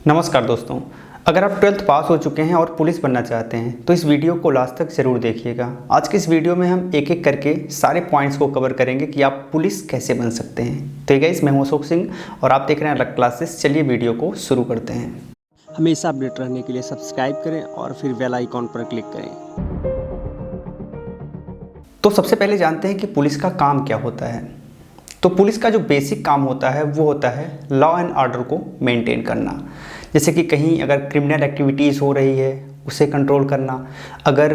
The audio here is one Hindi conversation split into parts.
नमस्कार दोस्तों, अगर आप 12th पास हो चुके हैं और पुलिस बनना चाहते हैं तो इस वीडियो को लास्ट तक ज़रूर देखिएगा। आज के इस वीडियो में हम एक एक करके सारे पॉइंट्स को कवर करेंगे कि आप पुलिस कैसे बन सकते हैं। तो गाइस, मैं हूं अशोक सिंह और आप देख रहे हैं अलग क्लासेस। चलिए वीडियो को शुरू करते हैं। हमेशा अपडेट रहने के लिए सब्सक्राइब करें और फिर बेल आइकॉन पर क्लिक करें। तो सबसे पहले जानते हैं कि पुलिस का काम क्या होता है। तो पुलिस का जो बेसिक काम होता है वो होता है लॉ एंड ऑर्डर को मेंटेन करना। जैसे कि कहीं अगर क्रिमिनल एक्टिविटीज़ हो रही है उसे कंट्रोल करना, अगर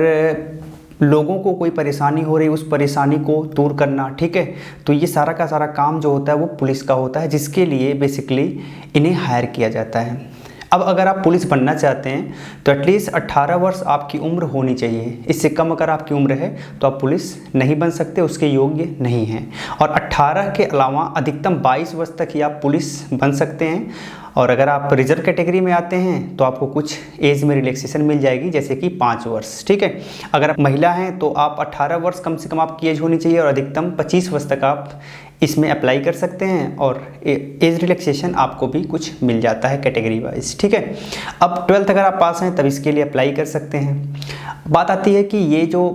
लोगों को कोई परेशानी हो रही है उस परेशानी को दूर करना। ठीक है, तो ये सारा का सारा काम जो होता है वो पुलिस का होता है, जिसके लिए बेसिकली इन्हें हायर किया जाता है। अब अगर आप पुलिस बनना चाहते हैं तो एटलीस्ट 18 वर्ष आपकी उम्र होनी चाहिए। इससे कम अगर आपकी उम्र है तो आप पुलिस नहीं बन सकते, उसके योग्य नहीं हैं। और 18 के अलावा अधिकतम 22 वर्ष तक ही आप पुलिस बन सकते हैं। और अगर आप रिजर्व कैटेगरी में आते हैं तो आपको कुछ एज में रिलैक्सेशन मिल जाएगी, जैसे कि 5 वर्ष। ठीक है, अगर आप महिला हैं तो आप 18 वर्ष कम से कम आपकी एज होनी चाहिए और अधिकतम 25 वर्ष तक आप इसमें अप्लाई कर सकते हैं और एज रिलैक्सेशन आपको भी कुछ मिल जाता है कैटेगरी वाइज। ठीक है, अब 12th अगर आप पास हैं तब इसके लिए अप्लाई कर सकते हैं। बात आती है कि ये जो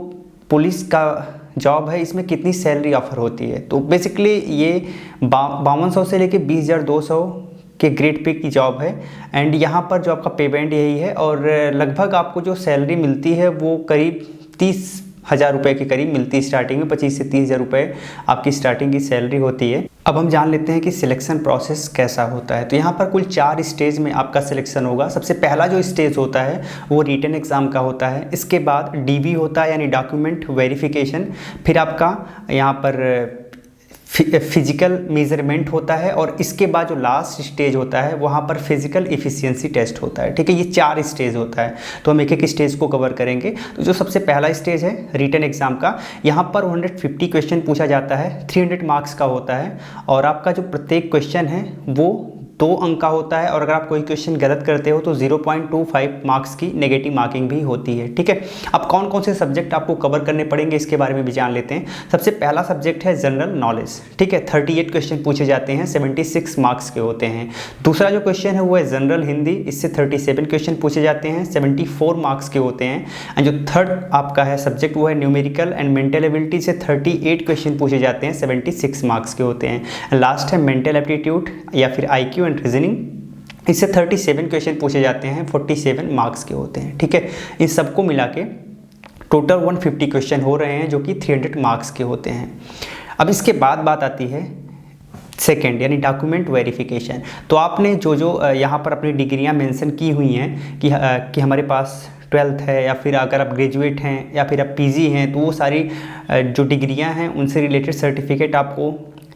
पुलिस का जॉब है इसमें कितनी सैलरी ऑफर होती है। तो बेसिकली ये 5200 से लेके 20,200 के ग्रेड पे की जॉब है। एंड यहाँ पर जो आपका पे बैंड यही है और लगभग आपको जो सैलरी मिलती है वो करीब 30,000 रुपये के करीब मिलती है स्टार्टिंग में। 25 से 30,000 रुपये आपकी स्टार्टिंग की सैलरी होती है। अब हम जान लेते हैं कि सिलेक्शन प्रोसेस कैसा होता है। तो यहाँ पर कुल 4 स्टेज में आपका सिलेक्शन होगा। सबसे पहला जो स्टेज होता है वो रिटन एग्ज़ाम का होता है। इसके बाद डीवी होता है यानी डॉक्यूमेंट वेरिफिकेशन। फिर आपका यहाँ पर फिजिकल मेजरमेंट होता है और इसके बाद जो लास्ट स्टेज होता है वहाँ पर फिजिकल एफिशिएंसी टेस्ट होता है। ठीक है, ये 4 स्टेज होता है, तो हम एक एक स्टेज को कवर करेंगे। तो जो सबसे पहला स्टेज है रिटन एग्जाम का, यहाँ पर 150 क्वेश्चन पूछा जाता है, 300 मार्क्स का होता है और आपका जो प्रत्येक क्वेश्चन है वो 2 अंक का होता है और अगर आप कोई क्वेश्चन गलत करते हो तो 0.25 मार्क्स की नेगेटिव मार्किंग भी होती है। ठीक है, अब कौन कौन से सब्जेक्ट आपको कवर करने पड़ेंगे इसके बारे में भी जान लेते हैं। सबसे पहला सब्जेक्ट है जनरल नॉलेज। ठीक है, 38 क्वेश्चन पूछे जाते हैं, 76 मार्क्स के होते हैं। दूसरा जो क्वेश्चन है वो है जनरल हिंदी। इससे 37 क्वेश्चन पूछे जाते हैं, 74 मार्क्स के होते हैं। एंड जो थर्ड आपका है सब्जेक्ट वो है न्यूमेरिकल एंड मेंटल एबिलिटी। से 38 क्वेश्चन पूछे जाते हैं, 76 मार्क्स के होते हैं। लास्ट है मेंटल एप्टीट्यूड या फिर IQ एंड रीजनिंग। इससे 37 क्वेश्चन पूछे जाते हैं, 47 मार्क्स के होते हैं। ठीक है, इन सबको मिला के टोटल 150 क्वेश्चन हो रहे हैं जो कि 300 मार्क्स के होते हैं। अब इसके बाद बात आती है सेकेंड यानी डॉक्यूमेंट वेरिफिकेशन। तो आपने जो यहाँ पर अपनी डिग्रियाँ मेंशन की हुई हैं कि हमारे पास 12th है या फिर अगर आप ग्रेजुएट हैं या फिर आप PG हैं तो वो सारी जो डिग्रियाँ हैं उनसे रिलेटेड सर्टिफिकेट आपको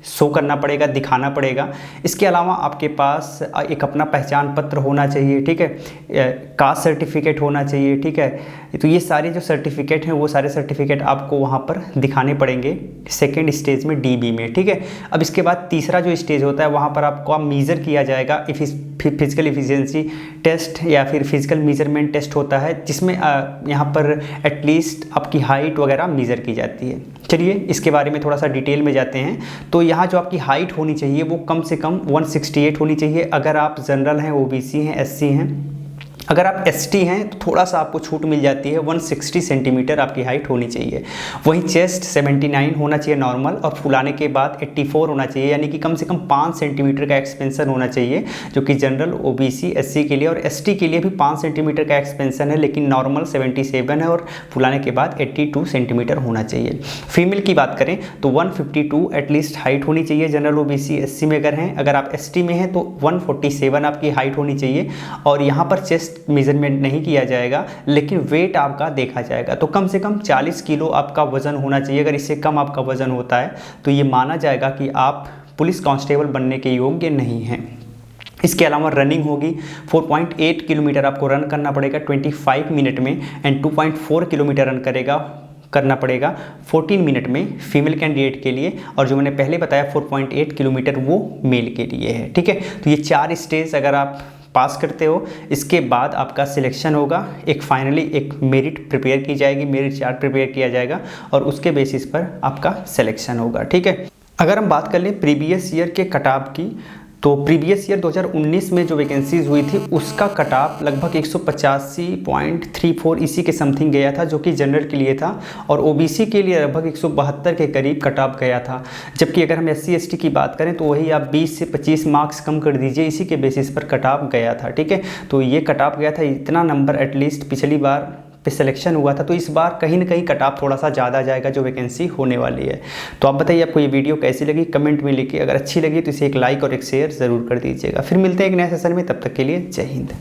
शो करना पड़ेगा, दिखाना पड़ेगा। इसके अलावा आपके पास एक अपना पहचान पत्र होना चाहिए। ठीक है, कास्ट सर्टिफिकेट होना चाहिए। ठीक है, तो ये सारे जो सर्टिफिकेट हैं वो सारे सर्टिफिकेट आपको वहाँ पर दिखाने पड़ेंगे सेकेंड स्टेज में DB में। ठीक है, अब इसके बाद तीसरा जो स्टेज होता है वहाँ पर आपको मेज़र किया जाएगा फिजिकल एफिशिएंसी टेस्ट या फिर फिजिकल मेजरमेंट टेस्ट होता है, जिसमें यहाँ पर एटलीस्ट आपकी हाइट वगैरह मेज़र की जाती है। चलिए इसके बारे में थोड़ा सा डिटेल में जाते हैं। तो यहाँ जो आपकी हाइट होनी चाहिए वो कम से कम 168 होनी चाहिए अगर आप जनरल हैं, OBC हैं, SC हैं। अगर आप ST हैं तो थोड़ा सा आपको छूट मिल जाती है, 160 सेंटीमीटर आपकी हाइट होनी चाहिए। वहीं चेस्ट 79 होना चाहिए नॉर्मल और फुलाने के बाद 84 होना चाहिए, यानी कि कम से कम 5 सेंटीमीटर का एक्सपेंशन होना चाहिए, जो कि जनरल, OBC, SC के लिए और ST के लिए भी 5 सेंटीमीटर का एक्सपेंशन है, लेकिन नॉर्मल 77 है और फुलाने के बाद 82 सेंटीमीटर होना चाहिए। फीमेल की बात करें तो 152 एटलीस्ट हाइट होनी चाहिए जनरल, OBC, SC में अगर हैं। अगर आप ST में हैं तो 147 आपकी हाइट होनी चाहिए और यहाँ पर चेस्ट मेजरमेंट नहीं किया जाएगा लेकिन वेट आपका देखा जाएगा। तो कम से कम 40 किलो आपका वजन होना चाहिए। अगर इससे कम आपका वजन होता है तो ये माना जाएगा कि आप पुलिस कांस्टेबल बनने के योग्य नहीं हैं। इसके अलावा रनिंग होगी, 4.8 किलोमीटर आपको रन करना पड़ेगा 25 मिनट में एंड 2.4 किलोमीटर रन करना पड़ेगा 14 मिनट में फीमेल कैंडिडेट के लिए, और जो मैंने पहले बताया 4.8 किलोमीटर वो मेल के लिए है। ठीक है, तो ये 4 स्टेज अगर आप पास करते हो इसके बाद आपका सिलेक्शन होगा। एक फाइनली एक मेरिट प्रिपेयर की जाएगी, मेरिट चार्ट प्रिपेयर किया जाएगा और उसके बेसिस पर आपका सिलेक्शन होगा। ठीक है, अगर हम बात कर लें प्रीवियस ईयर के कट ऑफ की तो प्रीवियस ईयर 2019 में जो वैकेंसीज हुई थी उसका कट ऑफ लगभग 185.34 इसी के समथिंग गया था, जो कि जनरल के लिए था, और ओबीसी के लिए लगभग 172 के करीब कट ऑफ गया था। जबकि अगर हम SC ST की बात करें तो वही आप 20 से 25 मार्क्स कम कर दीजिए, इसी के बेसिस पर कट ऑफ गया था। ठीक है, तो ये कट ऑफ गया था, इतना नंबर एटलीस्ट पिछली बार पे सिलेक्शन हुआ था, तो इस बार कहीं ना कहीं कट ऑफ थोड़ा सा ज़्यादा जाएगा जो वैकेंसी होने वाली है। तो आप बताइए आपको ये वीडियो कैसी लगी, कमेंट में लिखिए। अगर अच्छी लगी तो इसे एक लाइक और एक शेयर ज़रूर कर दीजिएगा। फिर मिलते हैं एक नए सेशन में, तब तक के लिए जय हिंद।